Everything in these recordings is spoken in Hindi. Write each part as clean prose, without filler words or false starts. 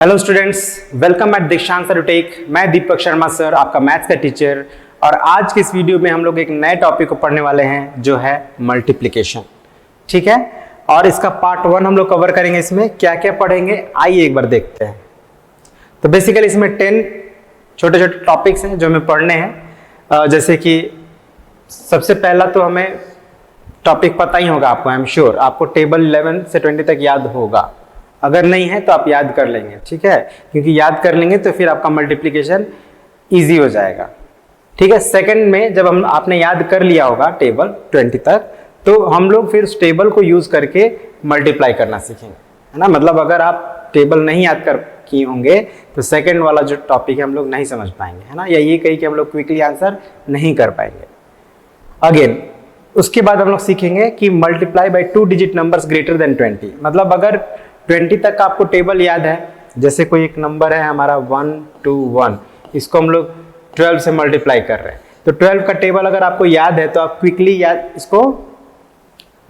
हेलो स्टूडेंट्स, वेलकम एट दीक्षांत सर टेक। मैं दीपक शर्मा सर, आपका मैथ्स का टीचर। और आज के इस वीडियो में हम लोग एक नए टॉपिक को पढ़ने वाले हैं जो है मल्टीप्लिकेशन। ठीक है, और इसका पार्ट 1 हम लोग कवर करेंगे। इसमें क्या क्या पढ़ेंगे आइए एक बार देखते हैं। तो बेसिकली इसमें 10 छोटे छोटे टॉपिक्स हैं जो हमें पढ़ने हैं। जैसे कि सबसे पहला तो हमें टॉपिक पता ही होगा आपको, आई एम श्योर आपको टेबल 11 से 20 तक याद होगा। अगर नहीं है तो आप याद कर लेंगे, ठीक है, क्योंकि याद कर लेंगे तो फिर आपका मल्टीप्लिकेशन इजी हो जाएगा। ठीक है, सेकंड में जब आपने याद कर लिया होगा टेबल 20 तक, तो हम लोग फिर उस टेबल को यूज करके मल्टीप्लाई करना सीखेंगे, है ना। मतलब अगर आप टेबल नहीं याद कर किए होंगे तो सेकंड वाला जो टॉपिक है हम लोग नहीं समझ पाएंगे, है ना, या ये कही कि हम लोग क्विकली आंसर नहीं कर पाएंगे। अगेन उसके बाद हम लोग सीखेंगे कि multiply by 2 digit numbers greater than 20। मतलब अगर 20 तक का आपको टेबल याद है, जैसे कोई एक नंबर है हमारा 121, इसको हम लोग 12 से मल्टीप्लाई कर रहे हैं, तो 12 का टेबल अगर आपको याद है तो आप क्विकली याद इसको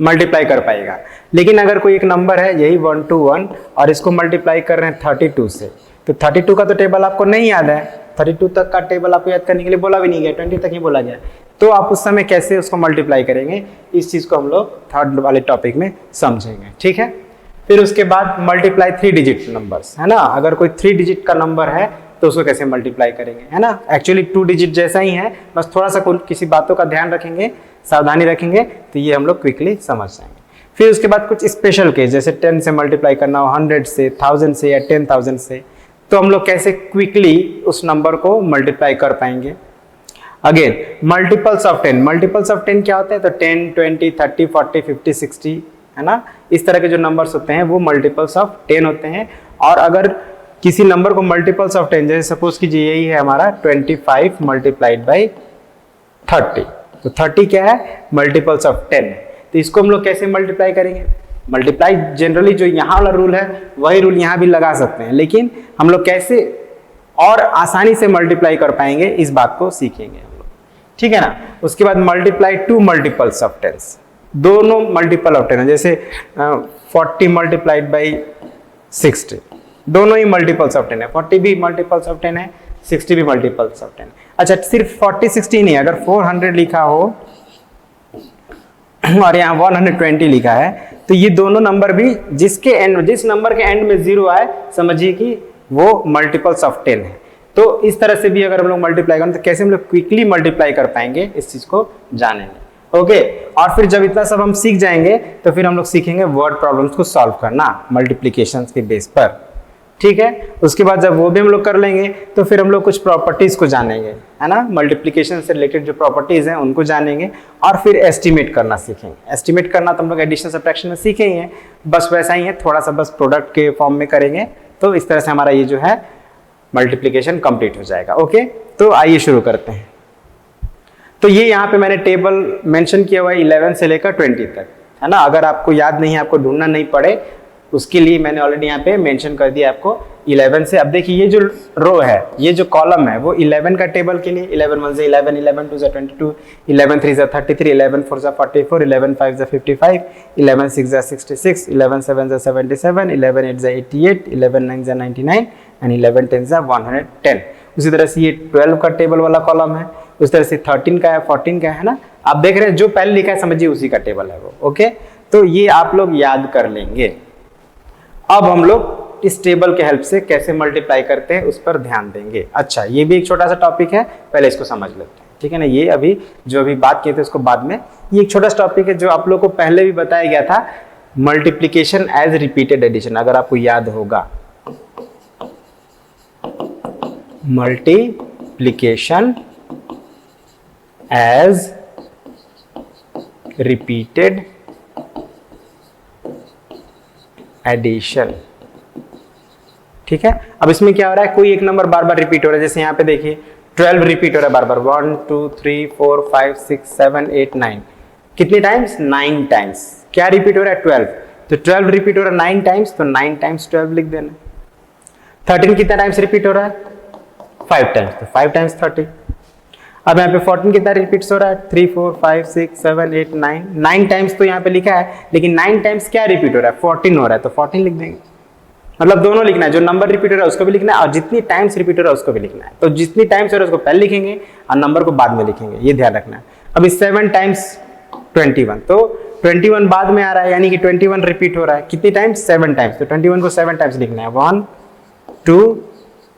मल्टीप्लाई कर पाएगा। लेकिन अगर कोई एक नंबर है यही 121 और इसको मल्टीप्लाई कर रहे हैं 32 से, तो 32 का तो टेबल आपको नहीं याद है। 32 तक का टेबल आपको याद करने के लिए बोला भी नहीं गया, 20 तक ही बोला गया। तो आप उस समय कैसे उसको मल्टीप्लाई करेंगे, इस चीज को हम लोग थर्ड वाले टॉपिक में समझेंगे। ठीक है, फिर उसके बाद मल्टीप्लाई 3 डिजिट नंबर्स, है ना। अगर कोई 3 डिजिट का नंबर है तो उसको कैसे मल्टीप्लाई करेंगे, है ना। एक्चुअली 2 डिजिट जैसा ही है, बस थोड़ा सा किसी बातों का ध्यान रखेंगे, सावधानी रखेंगे, तो ये हम लोग क्विकली समझ जाएंगे। फिर उसके बाद कुछ स्पेशल केस, जैसे 10 से मल्टीप्लाई करना हो, 100 से, 1000 से या 10,000 से, तो हम लोग कैसे क्विकली उस नंबर को मल्टीप्लाई कर पाएंगे। Again multiples of 10, multiples of 10 क्या होते हैं, तो 10, 20, 30, 40, 50, 60, है ना। इस तरह के जो नंबर्स होते हैं वो मल्टीपल्स ऑफ 10 होते हैं। और अगर किसी नंबर को मल्टीपल्स ऑफ 10, जैसे सपोज कीजिए यही है हमारा 25 मल्टीप्लाइड बाई 30, तो 30 क्या है, मल्टीपल्स ऑफ 10। तो इसको हम लोग कैसे मल्टीप्लाई करेंगे। मल्टीप्लाई जनरली जो यहाँ वाला रूल है वही रूल यहाँ भी लगा सकते हैं, लेकिन हम लोग कैसे और आसानी से मल्टीप्लाई कर पाएंगे इस बात को सीखेंगे हम लोग, ठीक है ना। उसके बाद मल्टीप्लाई 2 मल्टीपल्स ऑफ 10, दोनों मल्टीपल ऑफ 10 है, जैसे 40 मल्टीप्लाइड बाई 60, दोनों ही मल्टीपल्स ऑफ 10 है। 40 भी मल्टीपल्स ऑफ 10 है, 60 भी मल्टीपल्स ऑफ 10। अच्छा, सिर्फ 40 60 नहीं, अगर 400 लिखा हो और यहाँ 120 लिखा है, तो ये दोनों नंबर भी जिस नंबर के एंड में 0 आए, समझिए कि वो मल्टीपल्स ऑफ 10 है। तो इस तरह से भी अगर हम लोग मल्टीप्लाई करें तो कैसे हम लोग क्विकली मल्टीप्लाई कर पाएंगे, इस चीज को जानेंगे। ओके, और फिर जब इतना सब हम सीख जाएंगे तो फिर हम लोग सीखेंगे वर्ड प्रॉब्लम्स को सॉल्व करना मल्टीप्लिकेशन के बेस पर। ठीक है, उसके बाद जब वो भी हम लोग कर लेंगे तो फिर हम लोग कुछ प्रॉपर्टीज को जानेंगे, है ना। मल्टीप्लिकेशन से रिलेटेड जो प्रॉपर्टीज हैं उनको जानेंगे, और फिर एस्टिमेट करना सीखेंगे। एस्टिमेट करना तो हम लोग एडिशन सब्ट्रैक्शन में सीखे ही हैं, बस वैसा ही है, थोड़ा सा बस प्रोडक्ट के फॉर्म में करेंगे। तो इस तरह से हमारा ये जो है मल्टीप्लिकेशन कंप्लीट हो जाएगा। ओके, तो आइए शुरू करते हैं। तो ये यहाँ पे मैंने टेबल मेंशन किया हुआ है 11 से लेकर 20 तक, है ना। अगर आपको याद नहीं है, आपको ढूंढना नहीं पड़े, उसके लिए मैंने ऑलरेडी यहाँ पे मेंशन कर दिया आपको 11 से। अब देखिए ये जो रो है, ये जो कॉलम है, वो 11 का टेबल के लिए 11 1 से 11, 11 2 से 22, 11 3 से 33, 11 4 से 44, 11 5 से 55, 11 6 से 66, 11 7 से 77, 11 8 से 88, 11 9 से 99 एंड 11 10 से 110। उसी तरह से ये 12 का टेबल वाला कॉलम है, उस तरह से 13 का है, 14 का है ना। आप देख रहे हैं जो पहले लिखा है समझिए उसी का टेबल है वो। ओके, तो ये आप लोग याद कर लेंगे। अब हम लोग इस टेबल के हेल्प से कैसे मल्टीप्लाई करते हैं उस पर ध्यान देंगे। अच्छा, ये भी एक छोटा सा टॉपिक है, पहले इसको समझ लेते हैं, ठीक है ना। ये अभी जो अभी बात किए थे उसको बाद में, ये एक छोटा सा टॉपिक है जो आप लोग को पहले भी बताया गया था, मल्टीप्लिकेशन एज रिपीटेड एडिशन। अगर आपको याद होगा, मल्टीप्लिकेशन एज रिपीटेड एडिशन, ठीक है। अब इसमें क्या हो रहा है, कोई एक नंबर बार बार रिपीट हो रहा है। जैसे यहाँ पे देखिए 12 रिपीट हो रहा है बार बार, 1 2 3 4 5 6 7 8 9, कितने टाइम्स, 9 टाइम्स। क्या रिपीट हो रहा है, 12, तो 12 रिपीट हो रहा है 9 टाइम्स, तो 9 टाइम्स 12 लिख देना। 13 कितना टाइम्स रिपीट हो रहा है, 5 टाइम्स, तो 5 टाइम्स 30। अब यहाँ पे 14 कितना रिपीट्स हो रहा है, 3 4 5 6 7 8 9, 9 टाइम्स तो यहाँ पे लिखा है, लेकिन 9 टाइम्स क्या रिपीट हो रहा है, 14 हो रहा है, तो 14 लिख देंगे। मतलब दोनों लिखना है, जो नंबर रिपीट हो रहा है उसको भी लिखना है और जितनी टाइम्स रिपीट हो रहा है उसको भी लिखना है। तो जितनी टाइम्स हो रहा है उसको पहले लिखेंगे और नंबर को बाद में लिखेंगे, ये ध्यान रखना है। अभी 7 टाइम्स 21, तो 21 बाद में आ रहा है, यानी कि 21 रिपीट हो रहा है कितनी टाइम्स, 7 टाइम्स। तो 21 को 7 टाइम्स लिखना है, 1 2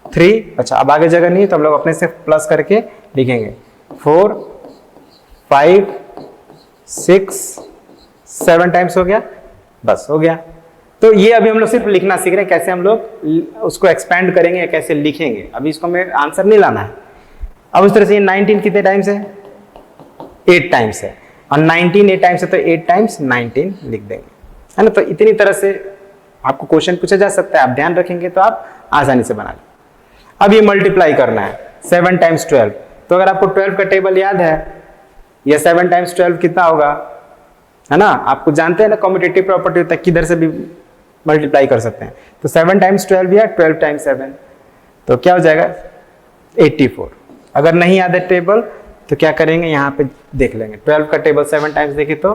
3। अच्छा, अब आगे जगह नहीं है तो हम लोग अपने से प्लस करके लिखेंगे 4 5 6 7 टाइम्स हो गया, बस हो गया। तो ये अभी हम लोग सिर्फ लिखना सीख रहे हैं, कैसे हम लोग उसको एक्सपेंड करेंगे या कैसे लिखेंगे। अभी इसको हमें आंसर नहीं लाना है। अब उस तरह से 19 कितने टाइम्स है, 8 टाइम्स है, और 19 8 टाइम्स है तो 8 टाइम्स 19 लिख देंगे, है ना। तो इतनी तरह से आपको क्वेश्चन पूछा जा सकता है, आप ध्यान रखेंगे तो आप आसानी से बना लें। अब ये मल्टीप्लाई करना है 7 टाइम्स 12, तो अगर आपको 12 का टेबल याद है, या 7 टाइम्स 12 कितना होगा, है ना। आपको जानते हैं ना कम्यूटेटिव प्रॉपर्टी होता है, किधर से भी मल्टीप्लाई कर सकते हैं। तो 7 टाइम्स 12 या 12 टाइम्स 7, तो क्या हो जाएगा 84। अगर नहीं याद है टेबल तो क्या करेंगे, यहाँ पे देख लेंगे 12 का टेबल 7 टाइम्स देखे तो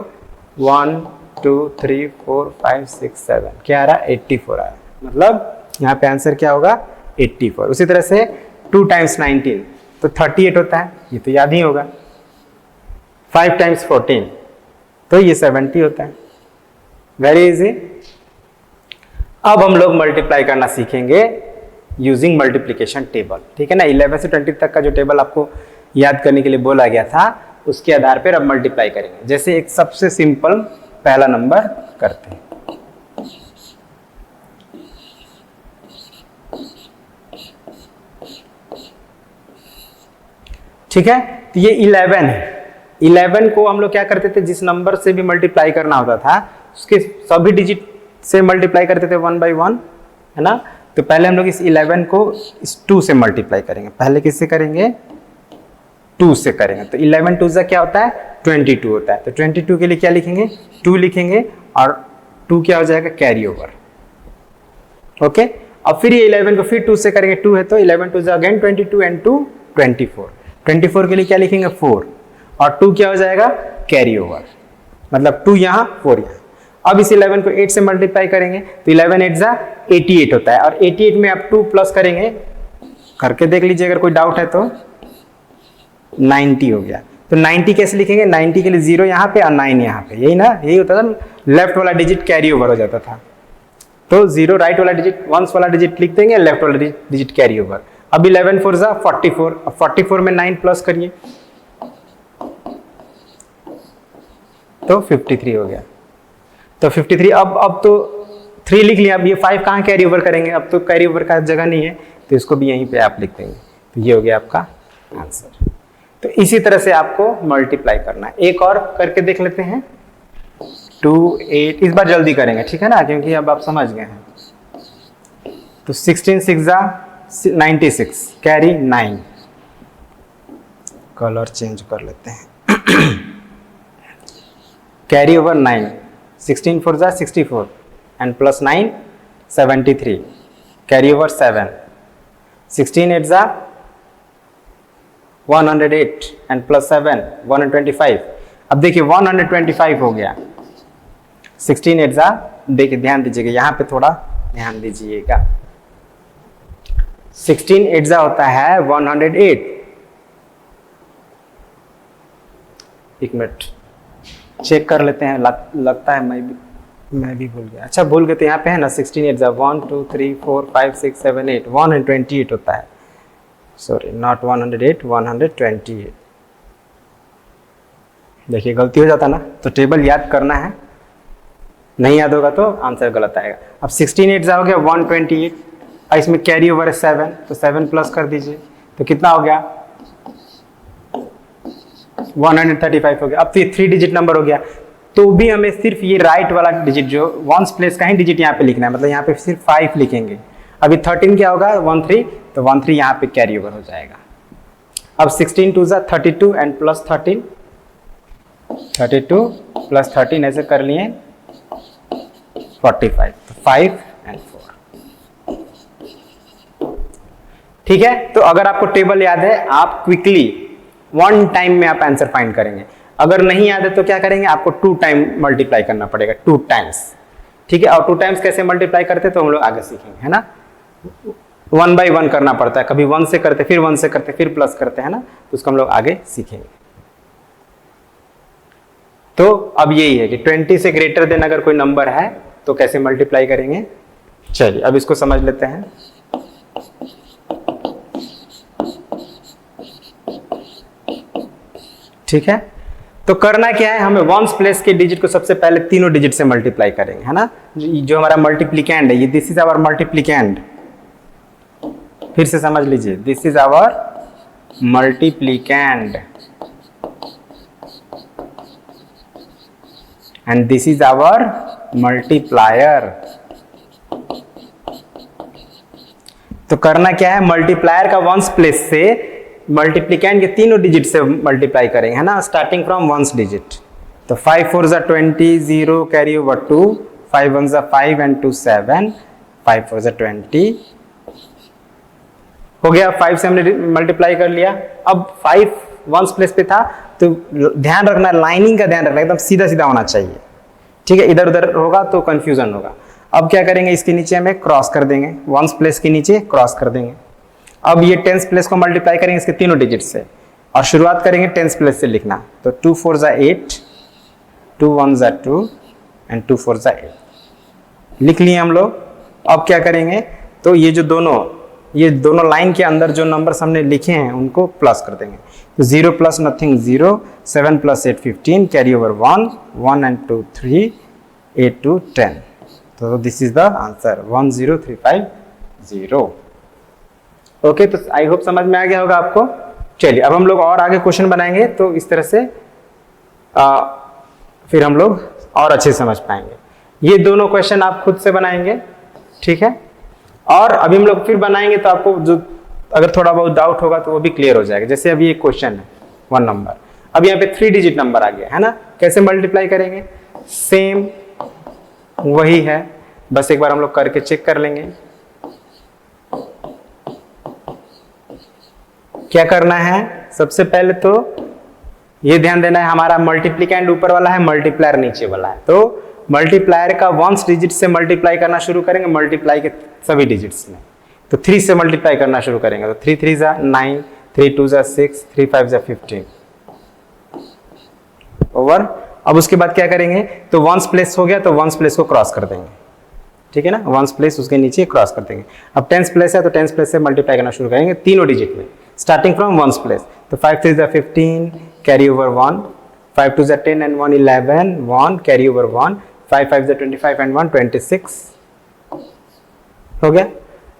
1 2 3 4 5 6 7, क्या आ रहा है 84 आ रहा है, मतलब यहाँ पे आंसर क्या होगा 84। उसी तरह से 2 टाइम्स 19 तो 38 होता है, ये तो याद ही होगा। 5 टाइम्स 14 तो ये 70 होता है, वेरी इजी। अब हम लोग मल्टीप्लाई करना सीखेंगे यूजिंग मल्टीप्लिकेशन टेबल, ठीक है ना। 11 से 20 तक का जो टेबल आपको याद करने के लिए बोला गया था, उसके आधार पर अब मल्टीप्लाई करेंगे। जैसे एक सबसे सिंपल पहला नंबर करते हैं, ठीक है। तो ये 11 है, 11 को हम लोग क्या करते थे, जिस नंबर से भी मल्टीप्लाई करना होता था उसके सभी डिजिट से मल्टीप्लाई करते थे 1 by 1, है ना। तो पहले हम लोग इस 11 को इस 2 से मल्टीप्लाई करेंगे। पहले किससे करेंगे, 2 से करेंगे। तो 11 2 से क्या होता है 22 होता है। तो 22 के लिए क्या लिखेंगे, 2 लिखेंगे, और 2 क्या हो जाएगा कैरी ओवर, ओके। अब फिर ये 11 को फिर 2 से करेंगे, 2 है तो 11 2 अगेन 22 एंड 2 24। 24 के लिए क्या लिखेंगे 4, और 2 क्या हो जाएगा कैरी ओवर, मतलब 2 यहाँ 4 यहाँ। अब इस 11 को 8 से मल्टीप्लाई करेंगे तो 11 8 जा 88 होता है, और 88 में आप 2 प्लस करेंगे, करके देख लीजिए अगर कोई डाउट है तो 90 हो गया। तो 90 कैसे लिखेंगे, 90 के लिए 0 यहाँ पे और 9 यहाँ पे, यही ना, यही होता था, लेफ्ट वाला डिजिट कैरी ओवर हो जाता था। तो 0 राइट वाला डिजिट, वंस वाला डिजिट लिख देंगे, लेफ्ट वाला डिजिट कैरी ओवर। अब 11 4 जा 44, अब 44 में 9 प्लस करिए तो 53 हो गया। तो 53, अब तो 3 लिख लिया, अब ये 5 कहाँ कैरी ओवर करेंगे, अब तो कैरी ओवर का जगह नहीं है, तो इसको भी यहीं पे आप लिख देंगे। तो ये हो गया आपका आंसर। तो इसी तरह से आपको मल्टीप्लाई करना है। एक और करके देख लेते हैं, 2 8, इस बार जल्दी करेंगे, ठीक है ना, क्योंकि अब आप समझ गए हैं। तो 16 6 जा 96, कैरी 9, कलर चेंज कर लेते हैं कैरी ओवर 9, 16 4 जा 64 एंड प्लस 9 73, कैरी ओवर 7, 16 8 जा 108 एंड प्लस 7 125। अब देखिए 125 हो गया, 16 8 जा, देखिए ध्यान दीजिएगा, यहाँ पे थोड़ा ध्यान दीजिएगा। 16 8 जा होता है 108। एक मिनट चेक कर लेते हैं, लगता है मैं भी भूल गया। अच्छा भूल गए, तो यहाँ पे है ना 16 8 जा 1 2 3 4 5 6 7 8, 128 होता है, सॉरी नॉट 108, 128। देखिए गलती हो जाता ना, तो टेबल याद करना है, नहीं याद होगा तो आंसर गलत आएगा। अब 16 8 जा हो गया 128, और इसमें कैरी ओवर है 7, तो 7 प्लस कर दीजिए, तो कितना हो गया 135 हो गया। अब तो ये 3 डिजिट नंबर हो गया, तो भी हमें सिर्फ ये राइट वाला डिजिट जो वंस प्लेस का ही डिजिट यहाँ पे लिखना है, मतलब यहाँ पे सिर्फ 5 लिखेंगे। अभी 13 क्या होगा 13, तो 13 यहाँ पे कैरी ओवर हो जाएगा। अब 16 2 जा 32 एंड प्लस 13, 32 प्लस 13 ऐसे कर लिए 45, तो 5 एंड 4। ठीक है, तो अगर आपको टेबल याद है आप क्विकली 1 टाइम में आप आंसर फाइंड करेंगे। अगर नहीं याद है तो क्या करेंगे, आपको 2 टाइम मल्टीप्लाई करना पड़ेगा, 2 टाइम्स। ठीक है। और 2 टाइम्स कैसे मल्टीप्लाई करते तो हम लोग आगे सीखेंगे, है ना। 1 by 1 करना पड़ता है, कभी 1 से करते, फिर 1 से करते, फिर प्लस करते हैं ना, तो उसको हम लोग आगे सीखेंगे। तो अब यही है कि 20 से ग्रेटर देन अगर कोई नंबर है तो कैसे मल्टीप्लाई करेंगे। चलिए अब इसको समझ लेते हैं। ठीक है, तो करना क्या है, हमें वंस प्लेस के डिजिट को सबसे पहले तीनों डिजिट से मल्टीप्लाई करेंगे, है ना। जो हमारा मल्टीप्लिकेंड है ये, दिस इज आवर मल्टीप्लिकेंड। फिर से समझ लीजिए, this is our multiplicand and this is our multiplier. तो करना क्या है, मल्टीप्लायर का वंस प्लेस से मल्टीप्लिकेंड के तीनों डिजिट से मल्टीप्लाई करेंगे, है ना, स्टार्टिंग फ्रॉम वंस डिजिट। तो 5 4 जा 20, 0 कैरी ओवर 2, 5 1 जा 5 एंड 2 7, 5 4 जा 20 हो गया। 5 से हमने मल्टीप्लाई कर लिया। अब 5 वंस प्लेस पे था तो ध्यान रखना, लाइनिंग का ध्यान रखना, एकदम सीधा सीधा होना चाहिए, ठीक है। इधर उधर होगा तो कंफ्यूजन होगा। अब क्या करेंगे, इसके नीचे हमें क्रॉस कर देंगे, वंस प्लेस के नीचे क्रॉस कर देंगे। अब ये टेंस प्लेस को मल्टीप्लाई करेंगे इसके तीनों डिजिट से और शुरुआत करेंगे टेंस प्लेस से लिखना। तो 2 4 जा 8, 2 1 जा 2 एंड 2 4 जा 8 लिख लिए हम लोग। अब क्या करेंगे, तो ये दोनों लाइन के अंदर जो नंबर्स हमने लिखे हैं उनको प्लस कर देंगे। तो 0 plus nothing 0, 7 plus 8 15, carry over 1, 1 and 2 3, 8 2 10। तो this is the answer 10350। Okay, तो आई होप समझ में आ गया होगा आपको। चलिए अब हम लोग और आगे क्वेश्चन बनाएंगे तो इस तरह से फिर हम लोग और अच्छे समझ पाएंगे। ये दोनों क्वेश्चन आप खुद से बनाएंगे, ठीक है। और अभी हम लोग फिर बनाएंगे तो आपको जो अगर थोड़ा बहुत डाउट होगा तो वो भी क्लियर हो जाएगा। जैसे अभी एक क्वेश्चन है 1 नंबर, अब यहाँ पे 3 डिजिट नंबर आ गया है ना, कैसे मल्टीप्लाई करेंगे, सेम वही है, बस एक बार हम लोग करके चेक कर लेंगे। क्या करना है, सबसे पहले तो ये ध्यान देना है हमारा मल्टीप्लिकेंड ऊपर वाला है, मल्टीप्लायर नीचे वाला है। तो मल्टीप्लायर का वंस डिजिट से मल्टीप्लाई करना शुरू करेंगे, मल्टीप्लाई के सभी डिजिट्स में। तो 3 से मल्टीप्लाई करना शुरू करेंगे, तो 3 3 जा 9, 3 2 जा 6, 3 5 जा 15 ओवर। अब उसके बाद क्या करेंगे, तो वंस प्लेस हो गया तो वंस प्लेस को क्रॉस कर देंगे, ठीक है ना, वंस प्लेस उसके नीचे क्रॉस कर देंगे। अब टेंस प्लेस है तो टेंस प्लेस से मल्टीप्लाई करना शुरू करेंगे तीनों डिजिट में, स्टार्टिंग फ्रॉम वंस प्लेस। तो 5 3 जा 15, कैरी ओवर 1, 5 2 जा 10 एंड 1 11, 1 कैरी ओवर 1, 5 5 जा 25 एंड 1 26 हो गया।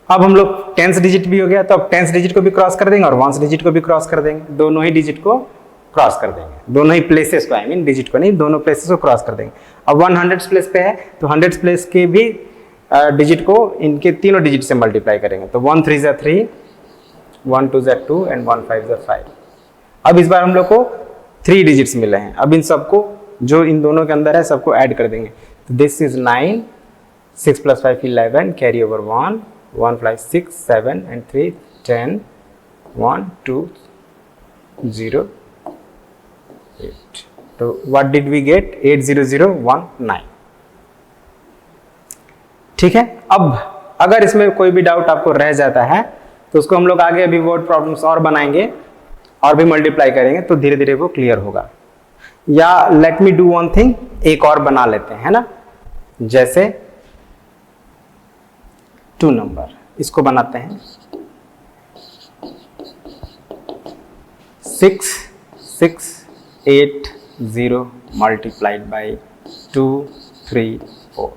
अब हम लोग टेंस डिजिट भी हो गया, तो अब टेंस डिजिट को भी क्रॉस कर देंगे और वंस डिजिट को भी क्रॉस कर देंगे, दोनों ही डिजिट को क्रॉस कर देंगे, दोनों ही प्लेसेस को, आई मीन डिजिट को नहीं, दोनों प्लेसेस को क्रॉस कर देंगे। अब 100 प्लेस पे है तो 100 प्लेस के भी डिजिट को इनके तीनों डिजिट से मल्टीप्लाई करेंगे। तो 1 3 जा 3, 1 2 जा 2 एंड 1 5 जा 5। अब इस बार हम लोग को 3 डिजिट्स मिले हैं, अब इन सबको जो इन दोनों के अंदर है सबको ऐड कर देंगे। तो this is 9, 6 + 5 11, carry over 1, 1 5 6 7 and 3 10, 1 2 0 8। तो व्हाट डिड वी गेट, 80019। ठीक है। अब अगर इसमें कोई भी डाउट आपको रह जाता है तो उसको हम लोग आगे अभी वर्ड प्रॉब्लम्स और बनाएंगे और भी मल्टीप्लाई करेंगे तो धीरे धीरे वो क्लियर होगा। या let me do one thing, एक और बना लेते हैं, है ना, जैसे 2 नंबर, इसको बनाते हैं 6 6 8 0 मल्टीप्लाइड बाई 2 3 4।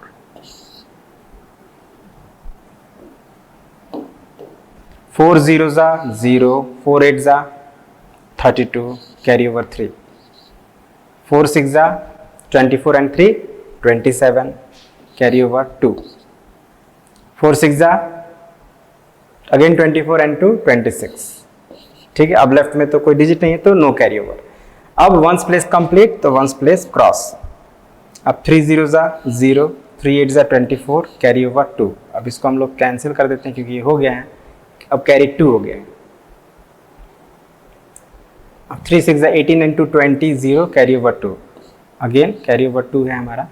4 0 जा 0, 4 8 जा 32, कैरी ओवर 3, 4 6 जा 24 एंड 3 27, कैरी ओवर 2, 4 6 जा अगेन 24 एंड 2 26। ठीक है। अब लेफ्ट में तो कोई डिजिट नहीं है तो नो कैरी ओवर। अब वंस प्लेस कंप्लीट तो वंस प्लेस क्रॉस। अब 3 0 जा 0, 3 8 जा 24, कैरी ओवर 2। अब इसको हम लोग कैंसिल कर देते हैं क्योंकि ये हो गया है, अब कैरी 2 हो गया है। अब 3 6 जा 18 and 2 20, 0 carry over 2, again carry over 2 है हमारा।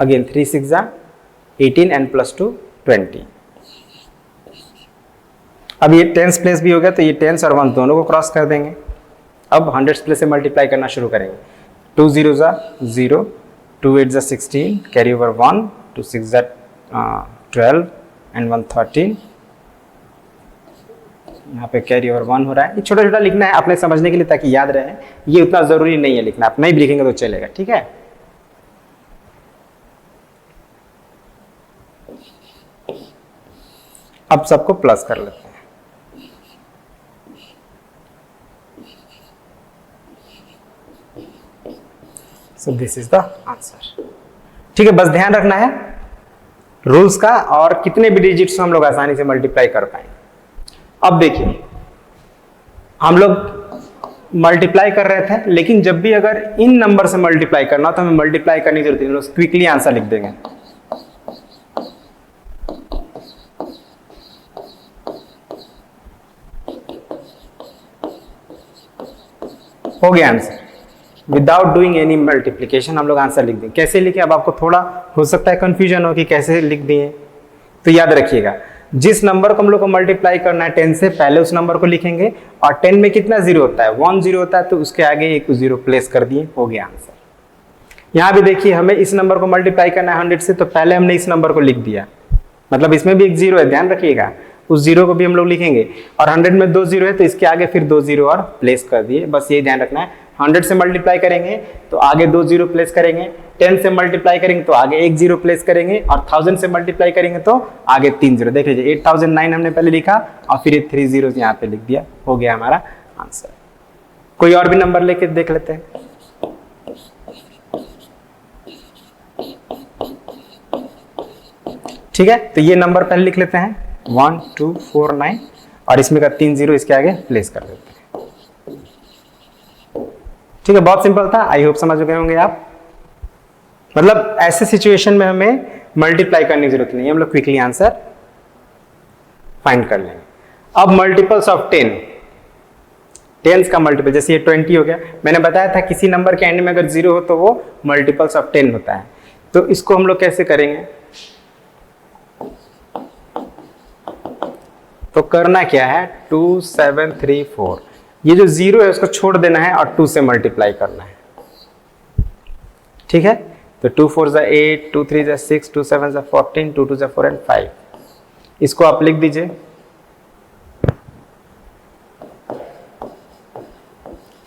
Again 3 6 18 and plus 2 20। अब ये टेंस प्लेस भी हो गया, तो ये टेंस और 1 दोनों को क्रॉस कर देंगे। अब हंड्रेड्स प्लेस से मल्टीप्लाई करना शुरू करेंगे। 2 0 0, 2 8 16, कैरी ओवर 1, 2 6 12 एंड 1 13। यहाँ पे कैरी ओवर 1 हो रहा है। ये छोटा छोटा लिखना है अपने समझने के लिए ताकि याद रहे, ये उतना जरूरी नहीं है लिखना, आप नहीं भी लिखेंगे तो चलेगा, ठीक है। अब सबको प्लस कर लेते हैं। So this is the answer, ठीक है। बस ध्यान रखना है रूल्स का, और कितने भी डिजिट्स हम लोग आसानी से मल्टीप्लाई कर पाएंगे। अब देखिए हम लोग मल्टीप्लाई कर रहे थे, लेकिन जब भी अगर इन नंबर से मल्टीप्लाई करना हो तो हमें मल्टीप्लाई करने की जरूरत नहीं, लोग क्विकली आंसर लिख देंगे। हो गया answer, without doing any multiplication हम लोग आंसर लिख देंगे। कैसे लिखे, अब आपको थोड़ा हो सकता है कंफ्यूजन हो कि कैसे लिख दिए, तो याद रखिएगा जिस नंबर को हम लोग को मल्टीप्लाई करना है 10 से, पहले उस नंबर को लिखेंगे, और 10 में कितना जीरो होता है, 1 0 होता है, तो उसके आगे एक जीरो प्लेस कर दिए, हो गया आंसर। यहाँ भी देखिए हमें इस नंबर को मल्टीप्लाई करना है 100 से, तो पहले हमने इस नंबर को लिख दिया, मतलब इसमें भी एक जीरो है, ध्यान रखिएगा, उस जीरो को भी हम लोग लिखेंगे, और 100 में 2 जीरो है तो इसके आगे फिर 2 जीरो और प्लेस कर दिए, बस ये ध्यान रखना है। 100 से मल्टीप्लाई करेंगे तो आगे 2 जीरो प्लेस करेंगे, 10 से मल्टीप्लाई करेंगे तो आगे 1 जीरो प्लेस करेंगे, और 1000 से मल्टीप्लाई करेंगे तो आगे 3 जीरो। देख लीजिए 8009 हमने पहले लिखा और फिर ये 3 जीरो यहाँ पे लिख दिया, हो गया हमारा आंसर। कोई और भी नंबर लेके देख लेते हैं। ठीक है, तो ये नंबर पहले लिख लेते हैं 1249, और इसमें का 3 जीरो इसके आगे प्लेस कर देते हैं। ठीक है, बहुत सिंपल था, आई होप समझ गए होंगे आप। मतलब ऐसे सिचुएशन में हमें मल्टीप्लाई करने की जरूरत नहीं है, हम लोग क्विकली आंसर फाइंड कर लेंगे। अब मल्टीपल्स ऑफ 10, टेंस का मल्टीपल, जैसे ये 20 हो गया, मैंने बताया था किसी नंबर के एंड में अगर जीरो हो तो वो मल्टीपल्स ऑफ 10 होता है। तो इसको हम लोग कैसे करेंगे, तो करना क्या है, 2 7 3 4, ये जो जीरो है उसको छोड़ देना है और 2 से मल्टीप्लाई करना है। ठीक है, तो 2 4 जा 8, 2 3 जा 6, 2 7 जा 14, 2 2 जा 4 एंड 5, इसको आप लिख दीजिए।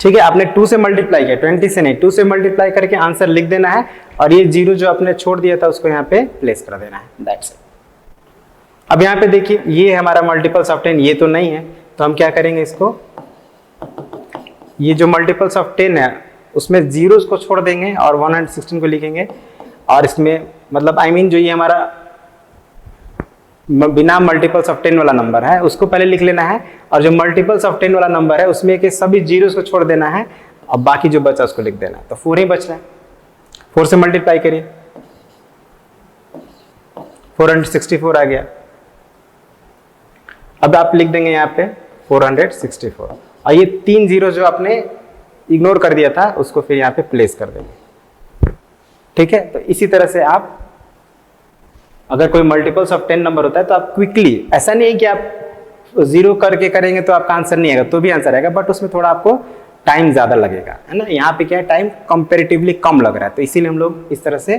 ठीक है, आपने 2 से मल्टीप्लाई किया, 20 से नहीं, 2 से मल्टीप्लाई करके आंसर लिख देना है, और ये जीरो जो आपने छोड़ दिया था उसको यहाँ पे प्लेस कर देना है, दैट्स इट। अब यहाँ पे देखिए ये हमारा मल्टीपल्स ऑफ 10, ये तो नहीं है, तो हम क्या करेंगे, इसको ये जो मल्टीपल्स ऑफ 10 है उसमें जीरोस को छोड़ देंगे और 116 को लिखेंगे, और इसमें मतलब जो ये हमारा बिना मल्टीपल्स ऑफ 10 वाला नंबर है उसको पहले लिख लेना है, और जो मल्टीपल्स ऑफ 10 वाला नंबर है उसमें के सभी जीरोस को छोड़ देना है, और बाकी जो बचा उसको लिख देना है, तो 4 ही बच रहा है। 4 से मल्टीप्लाई करिए, 464 आ गया। अब आप लिख देंगे यहाँ पे 464, और ये 3 जीरो जो आपने इग्नोर कर दिया था उसको फिर यहाँ पे प्लेस कर देंगे। ठीक है, तो इसी तरह से आप अगर कोई मल्टीपल्स ऑफ 10 नंबर होता है तो आप क्विकली, ऐसा नहीं है कि आप जीरो करके करेंगे तो आपका आंसर नहीं आएगा, तो भी आंसर आएगा, बट उसमें थोड़ा आपको टाइम ज्यादा लगेगा, है ना। यहाँ पे क्या है, टाइम कंपेरेटिवली कम लग रहा है, तो इसीलिए हम लोग इस तरह से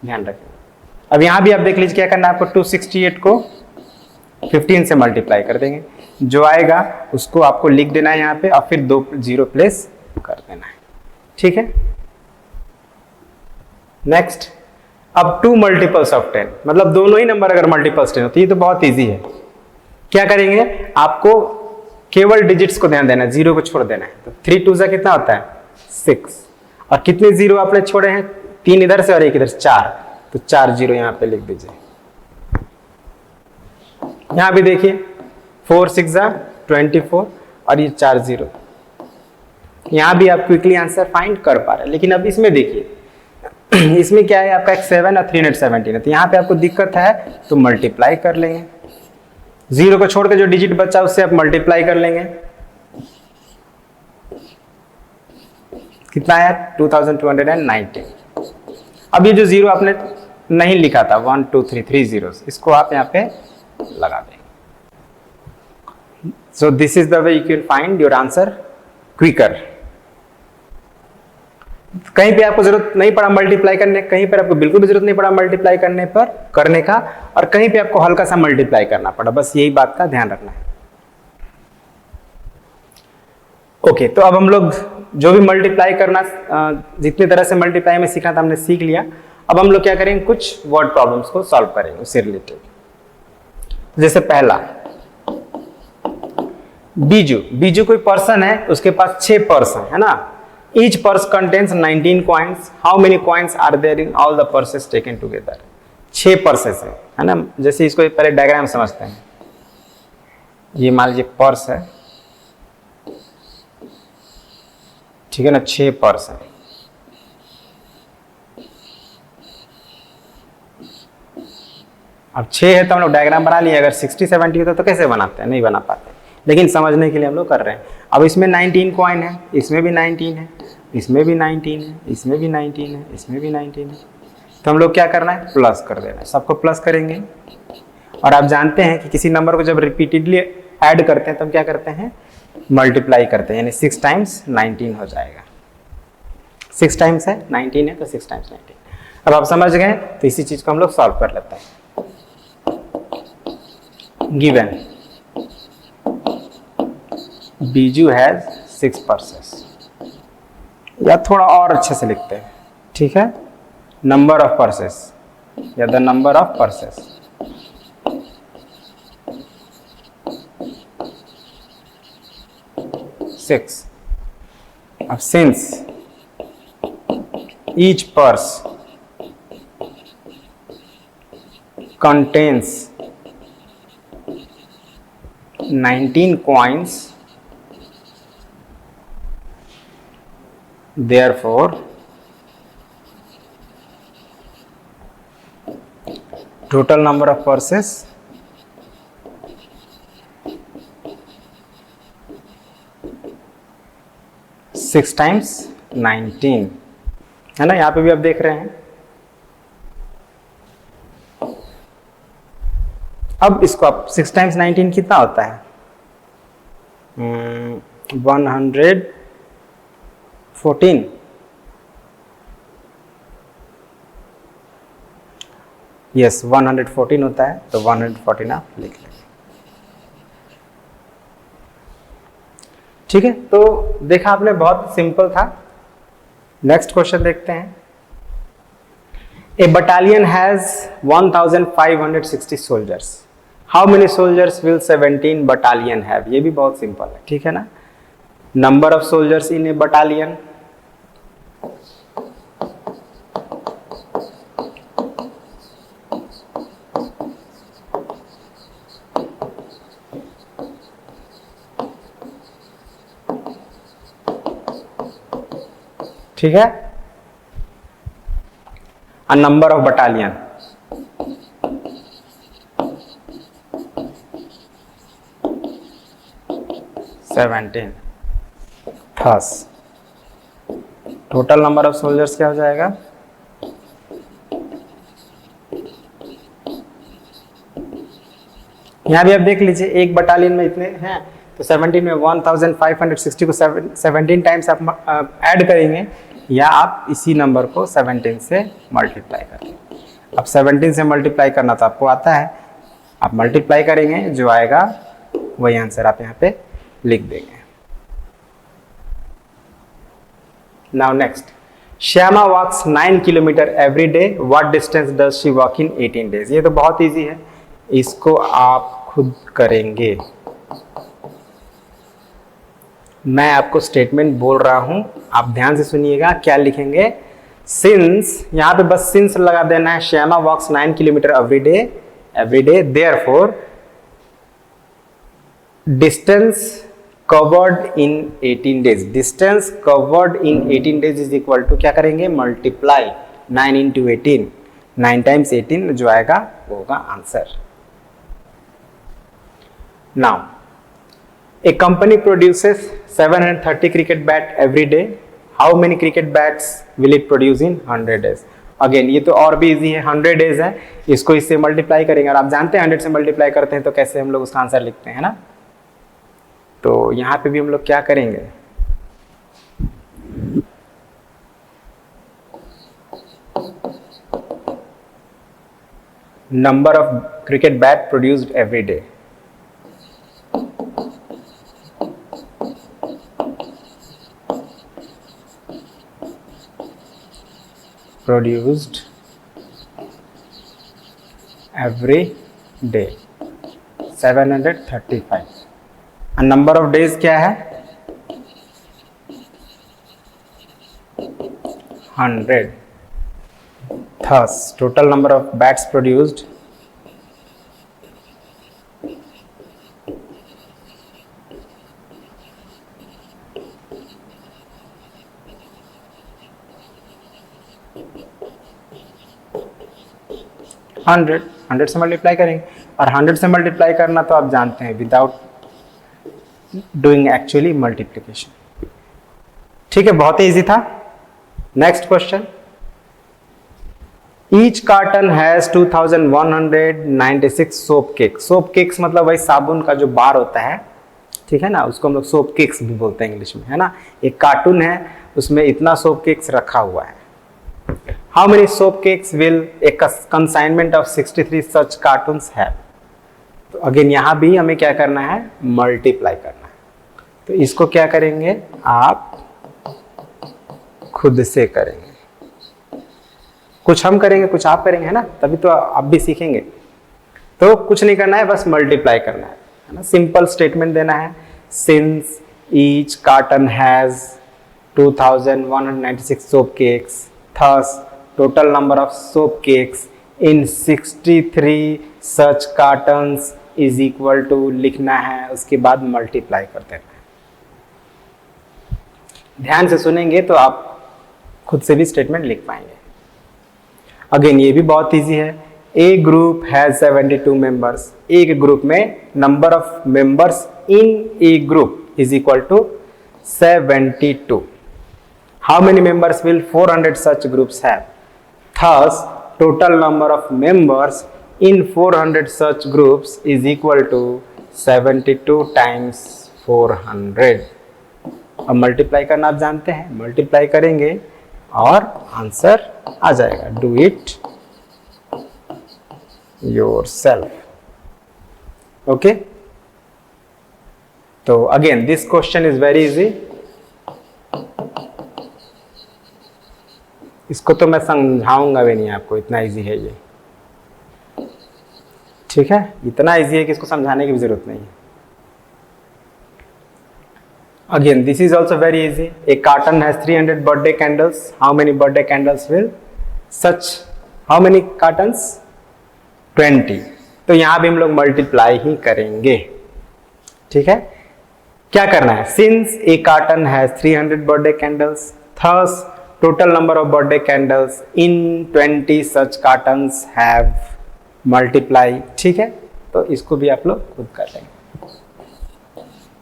ध्यान रखेंगे। अब यहाँ भी आप देख लीजिए क्या करना है आपको, 268 को 15 से मल्टीप्लाई कर देंगे, जो आएगा उसको आपको लिख देना है यहाँ पे, और फिर 2 जीरो प्लेस कर देना है। ठीक है, नेक्स्ट, अब 2 मल्टीपल्स ऑफ 10, मतलब दोनों ही नंबर अगर मल्टीपल्स 10 हो तो ये तो बहुत इजी है। क्या करेंगे, आपको केवल डिजिट्स को ध्यान देना है, जीरो को छोड़ देना है। तो 3 2 कितना होता है 6, और कितने जीरो आपने छोड़े हैं, 3 इधर से और 1 इधर से, 4, तो 4 जीरो यहाँ पे लिख दीजिए। यहाँ भी देखिए 4 6 24, और ये 4 जीरो, यहाँ भी आप क्विकली आंसर फाइंड कर पा रहे हैं। लेकिन अब इसमें देखिए इसमें क्या है, आपका एक 7 और 317 है, तो यहाँ पे आपको दिक्कत है तो मल्टीप्लाई कर लेंगे, जीरो को छोड़ के जो डिजिट बचा उससे आप मल्टीप्लाई कर लेंगे, कितना है 2219। अब ये जो जीरो आपने नहीं लिखा था 1 2 3 3 zeros, इसको आप यहाँ पे लगा देंगे। So this is the way you can find your answer quicker. कहीं पे आपको जरूरत नहीं पड़ा मल्टीप्लाई करने, कहीं पर आपको बिल्कुल भी जरूरत नहीं पड़ा मल्टीप्लाई करने का, और कहीं पे आपको हल्का सा मल्टीप्लाई करना पड़ा, बस यही बात का ध्यान रखना है। ओके, तो अब हम लोग जो भी मल्टीप्लाई करना, जितनी तरह से मल्टीप्लाई में सीखना था हमने सीख लिया। अब हम लोग क्या करेंगे, कुछ वर्ड प्रॉब्लम्स को सॉल्व करेंगे उससे रिलेटेड। जैसे पहला, बीजू कोई पर्सन है, उसके पास 6 पर्स है ना। Each purse contains 19 coins, how many coins are there in all the purses taken together. 6 purses है ना। जैसे इसको पहले डायग्राम समझते हैं। ये मान लीजिए पर्स है, ठीक है ना, 6 पर्स है। अब 6 है तो हम लोग डायग्राम बना लिए। अगर 60 70 होता तो कैसे बनाते हैं, नहीं बना पाते, लेकिन समझने के लिए हम लोग कर रहे हैं। अब इसमें 19 कॉइन है, इसमें भी 19 है, इसमें भी 19 है, इसमें भी 19 है, इसमें भी 19 है। तो हम लोग क्या करना है, प्लस कर देना है, सबको प्लस करेंगे। और आप जानते हैं कि किसी नंबर को जब रिपीटेडली ऐड करते हैं तो हम क्या करते हैं, मल्टीप्लाई करते हैं, यानी 6 टाइम्स 19 हो जाएगा। 6 टाइम्स है 19 है तो 6 टाइम्स 19। अब आप समझ गए, तो इसी चीज को हम लोग सॉल्व कर लेते हैं। गिवन बीजू हैज 6 पर्सेस, या थोड़ा और अच्छे से लिखते हैं, ठीक है, नंबर ऑफ पर्सेस या the number of purses. Six. अब since each purse contains 19 coins, therefore total number of purses six times 19 है ना। यहां पे भी आप देख रहे हैं। अब इसको आप 6 टाइम्स 19 कितना होता है, 114। यस 114 होता है, तो 114 आप लिख लेंगे, ठीक है। तो देखा आपने, बहुत सिंपल था। नेक्स्ट क्वेश्चन देखते हैं। A battalion has 1560 soldiers, how many soldiers will 17 battalion have. ये भी बहुत सिंपल है, ठीक है ना। Number of soldiers in a battalion, ठीक है, a number of battalion, seventeen. Thus total number of soldiers क्या हो जाएगा, यहां भी आप देख लीजिए, एक बटालियन में इतने हैं, तो 17 में 1560 को 17 टाइम्स आप ऐड करेंगे, या आप इसी नंबर को 17 से मल्टीप्लाई करेंगे। अब 17 से मल्टीप्लाई करना तो आपको आता है, आप मल्टीप्लाई करेंगे, जो आएगा वही आंसर आप यहाँ पे लिख देंगे। Now next, Shyama walks 9 kilometre every day, what distance does she walk in 18 days. ये तो बहुत इजी है, इसको आप खुद करेंगे। मैं आपको स्टेटमेंट बोल रहा हूं, आप ध्यान से सुनिएगा। क्या लिखेंगे, सिंस, यहां पे बस सिंस लगा देना है। Shyama walks 9 kilometre every day, therefore distance covered in 18 days, distance covered in 18 days is equal to, क्या करेंगे, मल्टीप्लाई 9 इंटू 18, 9 टाइम्स 18, जो आएगा वो होगा answer. Now a company produces 730 cricket bat every day, how many cricket bats will it produce in 100 days। Again ये तो और भी इजी है, 100 डेज है, इसको इससे मल्टीप्लाई करेंगे और आप जानते हैं 100 से मल्टीप्लाई करते हैं तो कैसे हम लोग उसका आंसर लिखते हैं ना। तो यहाँ पे भी हम लोग क्या करेंगे, number of cricket bat produced every day, produced every day 735 और नंबर ऑफ डेज क्या है 100, thus total number of bats produced hundred से मल्टीप्लाई करेंगे और 100 से मल्टीप्लाई करना तो आप जानते हैं विदाउट डूइंग एक्चुअली मल्टीप्लिकेशन। ठीक है, बहुत ही इजी था। Next question, each carton has 2196 soap cakes. Soap cakes मतलब वही साबुन का जो बार होता है, ठीक है ना, उसको हम लोग सोप केक्स भी बोलते हैं इंग्लिश में, है ना। एक कार्टून है, उसमें इतना सोप केक्स रखा हुआ है। How many soap cakes will a consignment of 63 such cartoons have? तो अगेन यहाँ भी हमें क्या करना है, मल्टीप्लाई करना है। तो इसको क्या करेंगे, आप खुद से करेंगे, कुछ हम करेंगे कुछ आप करेंगे, है ना, तभी तो आप भी सीखेंगे। तो कुछ नहीं करना है, बस मल्टीप्लाई करना है ना। सिंपल स्टेटमेंट देना है, since each carton has 2196 soap cakes, thus total number of soap cakes in 63 such cartons is equal to लिखना है, उसके बाद मल्टीप्लाई कर देना है। ध्यान से सुनेंगे तो आप खुद से भी स्टेटमेंट लिख पाएंगे। अगेन ये भी बहुत इजी है, ए ग्रुप हैज 72 मेंबर्स। एक ग्रुप में number of members in a group is equal to 72। How many members will 400 such groups have? Thus, total number of members in 400 such groups is equal to 72 times 400। अब मल्टीप्लाई करना आप जानते हैं, मल्टीप्लाई करेंगे और आंसर आ जाएगा। Do it yourself. ओके, तो again this question is very easy. इसको तो मैं समझाऊंगा भी नहीं आपको, इतना इजी है ये। ठीक है, इतना इजी है कि इसको समझाने की भी जरूरत नहीं है। Again this is also very easy. A carton has 300 birthday candles. How many birthday candles will such, how many cottons, 20। तो यहां भी हम लोग मल्टीप्लाई ही करेंगे। ठीक है, क्या करना है, since A carton has 300 birthday candles, thus total number of birthday candles in 20 such cartons have multiply। ठीक है, तो इसको भी आप लोग खुद कर लेंगे,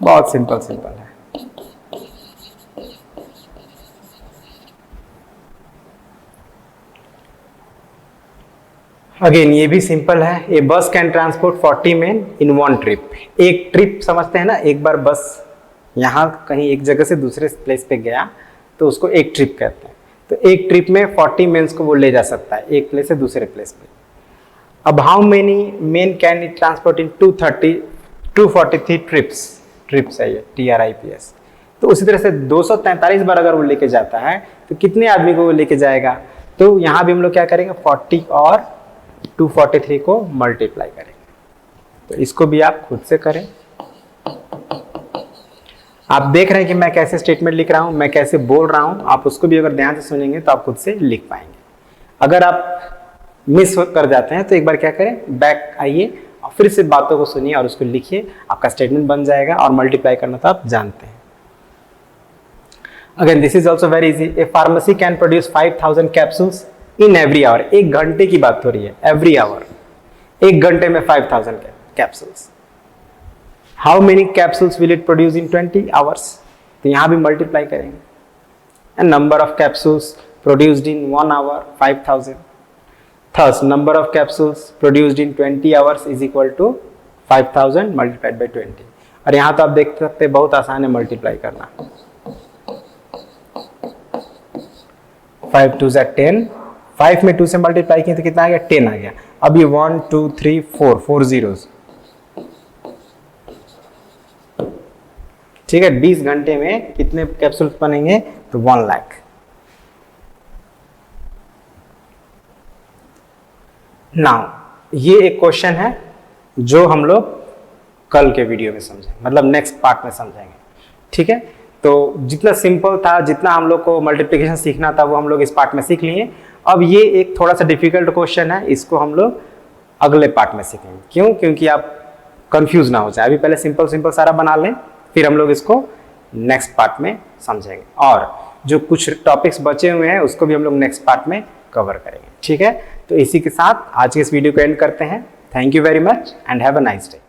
बहुत सिंपल है। अगेन ये भी सिंपल है। ए बस can transport 40 men in one trip. एक ट्रिप समझते हैं ना, एक बार बस यहाँ कहीं एक जगह से दूसरे प्लेस पे गया तो उसको एक ट्रिप कहते हैं। तो एक ट्रिप में 40 मेन्स को वो ले जा सकता है एक प्लेस से दूसरे प्लेस पे। अब how many main can it transport in 243 trips है ये, TRIPS। तो उसी तरह से 243 बार अगर वो लेके जाता है तो कितने आदमी को वो लेके जाएगा। तो यहाँ भी हम लोग क्या करेंगे, 40 और 243 को मल्टीप्लाई करेंगे। तो इसको भी आप खुद से करें। आप देख रहे हैं कि मैं कैसे स्टेटमेंट लिख रहा हूं, मैं कैसे बोल रहा हूं, आप उसको भी अगर ध्यान से सुनेंगे तो आप खुद से लिख पाएंगे। अगर आप मिस कर जाते हैं तो एक बार क्या करें, बैक आइए और फिर से बातों को सुनिए और उसको लिखिए, आपका स्टेटमेंट बन जाएगा। और मल्टीप्लाई करना तो आप जानते हैं। Again this is also very easy. A pharmacy can produce 5000 capsules in every hour. एक घंटे की बात हो रही है, एवरी आवर, एक घंटे में 5000 capsules. How many capsules will it produce in 20 hours. तो यहां भी मल्टीप्लाई करेंगे। And number of capsules produced in 1 hour 5000. Thus number of capsules produced in 20 hours is equal to 5000 multiplied by 20. और यहाँ तो आप देख सकते हैं बहुत आसान है मल्टीप्लाई करना। 5 2 10, 5 में 2 से मल्टीप्लाई किए तो कितना आ गया 10 आ गया। अब ये 1 2 3 4 zeros, ठीक है। 20 घंटे में कितने कैप्सूल्स बनेंगे तो 1 लाख। नाउ ये एक क्वेश्चन है जो हम लोग कल के वीडियो में समझेंगे, मतलब नेक्स्ट पार्ट में समझेंगे, ठीक है। तो जितना सिंपल था, जितना हम लोग को मल्टीप्लिकेशन सीखना था वो हम लोग इस पार्ट में सीख लिए। अब ये एक थोड़ा सा डिफिकल्ट क्वेश्चन है, इसको हम लोग अगले पार्ट में सीखेंगे। क्यों? क्योंकि आप कंफ्यूज ना हो जाए। अभी पहले सिंपल सिंपल सारा बना लें, फिर हम लोग इसको नेक्स्ट पार्ट में समझेंगे। और जो कुछ टॉपिक्स बचे हुए हैं उसको भी हम लोग नेक्स्ट पार्ट में कवर करेंगे, ठीक है। तो इसी के साथ आज के इस वीडियो को एंड करते हैं। Thank you very much and have a nice day.